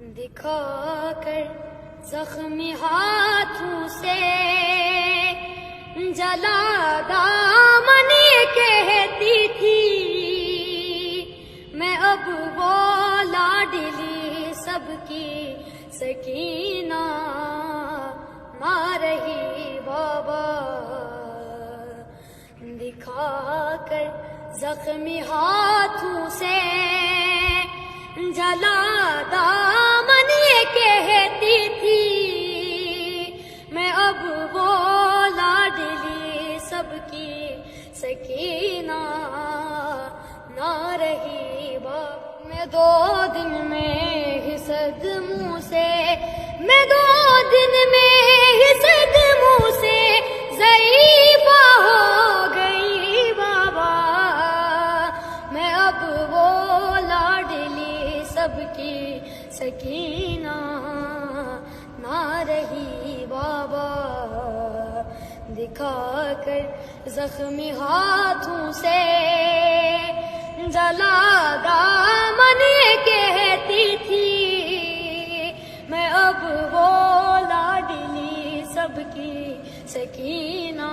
دکھا کر زخمی ہاتھوں سے جلا دامن کہتی تھی میں اب وہ لاڈلی سب کی سکینہ نہ رہی بابا. دکھا کر زخمی ہاتھوں سے جلا دامن کہتی تھی میں اب وہ لاڈلی سب کی سکینہ نہ رہی بابا. میں 2 دن میں ہی صدموں سے صدموں سے ضعیفہ ہو گئی بابا. میں اب وہ لاڈلی سب کی سکینہ نہ رہی بابا. دکھا کر زخمی ہاتھوں سے جلا دامن کہتی تھی میں اب وہ لاڈلی سب کی سکینہ